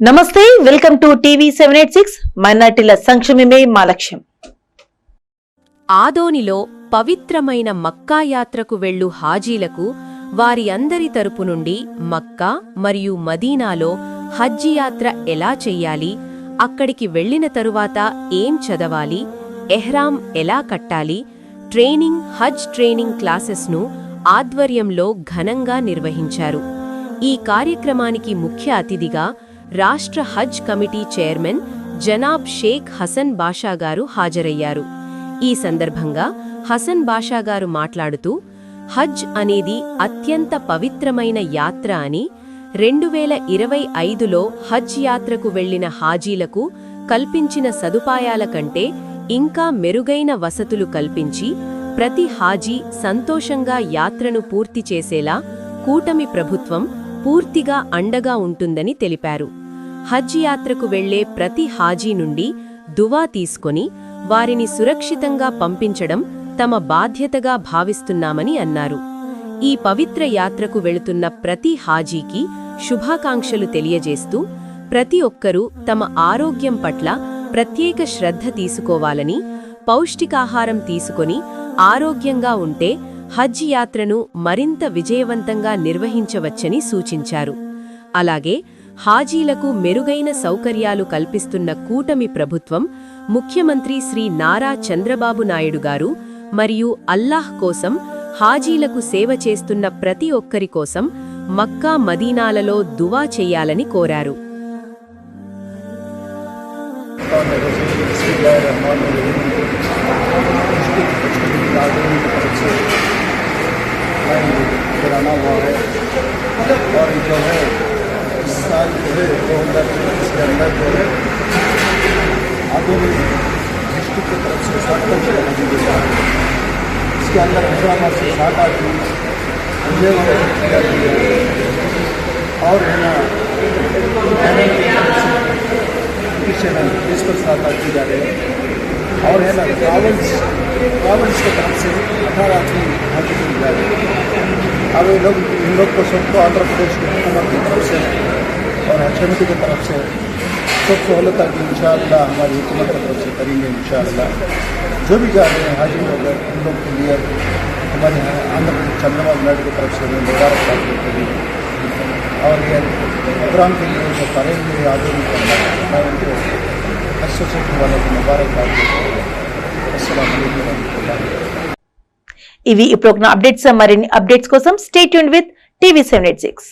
నమస్తే, welcome to TV 786. మైనార్టీల సంక్షేమమే మా లక్ష్యం. ఆదోనిలో పవిత్రమైన మక్కా యాత్రకు వెళ్ళు హాజీలకు వారి అందరి తరపు నుండి మక్కా మరియు మదీనాలో హజ్ యాత్ర ఎలా చెయ్యాలి, అక్కడికి వెళ్లిన తరువాత ఏం చదవాలి, ఎహ్రాం ఎలా కట్టాలి, హజ్ ట్రైనింగ్ క్లాసెస్ను ఆధ్వర్యంలో ఘనంగా నిర్వహించారు. ఈ కార్యక్రమానికి ముఖ్య అతిథిగా రాష్ట్ర హజ్ కమిటీ చైర్మన్ జనాబ్ షేక్ హసన్ బాషాగారు హాజరయ్యారు. ఈ సందర్భంగా హసన్ బాషాగారు మాట్లాడుతూ, హజ్ అనేది అత్యంత పవిత్రమైన యాత్ర అని, 2025లో హజ్ యాత్రకు వెళ్లిన హాజీలకు కల్పించిన సదుపాయాల కంటే ఇంకా మెరుగైన వసతులు కల్పించి ప్రతి హాజీ సంతోషంగా యాత్రను పూర్తి చేసేలా కూటమి ప్రభుత్వం పూర్తిగా అండగా ఉంటుందని తెలిపారు. హజ్ యాత్రకు వెళ్లే ప్రతి హాజీ నుండి దువా తీసుకొని వారిని సురక్షితంగా పంపించడం తమ బాధ్యతగా భావిస్తున్నామని అన్నారు. ఈ పవిత్ర యాత్రకు వెళుతున్న ప్రతి హాజీకి శుభాకాంక్షలు తెలియజేస్తూ, ప్రతి ఒక్కరూ తమ ఆరోగ్యం పట్ల ప్రత్యేక శ్రద్ధ తీసుకోవాలని, పౌష్టికాహారం తీసుకొని ఆరోగ్యంగా ఉంటే హజ్ యాత్రను మరింత విజయవంతంగా నిర్వహించవచ్చని సూచించారు. అలాగే హాజీలకు మెరుగైన సౌకర్యాలు కల్పిస్తున్న కూటమి ప్రభుత్వం, ముఖ్యమంత్రి శ్రీ నారా చంద్రబాబు నాయుడు గారు మరియు అల్లాహ్ కోసం హాజీలకు సేవ చేస్తున్న ప్రతి ఒక్కరి కోసం మక్కా మదీనాలలో దువా చెయ్యాలని కోరారు. साल जो है 2023 के अंदर जो है आदोनी डिस्ट्रिक्ट की तरफ से 60 इसके अंदर हैदराबाद से 7 आदमी और है ना पर 7 आदमी जा रहे हैं, और है ना ट्रावल्स की तरफ से 18 आदमी हाजीपुर जा रहे हैं. अब इन लोग को सबको आंध्र प्रदेश की हुकूमत की तरफ से और हज कमेटी की तरफ से सब सहूलत की इंशाअल्लाह हमारी हुकूमत की तरफ से करेंगे. इंशाअल्लाह जो भी जा रहे हैं हाजी लोग, उन लोग के लिए हमारे आंध्र प्रदेश चंद्रबाबू नायडू की तरफ से मुबारकबाद देते हैं. और ये प्रोग्राम के लिए जो करेंगे आगे भी करना, मैं उनको एसोसिएशन वालों को मुबारकबाद देता हूँ. अस्सलाम वालेकुम रहमतुल्लाह. ఇవి ఈ ప్రోగ్రామ్ అప్డేట్స్. మరిన్ని అప్డేట్స్ కోసం స్టే ట్యూన్డ్ విత్ టీవీ 786.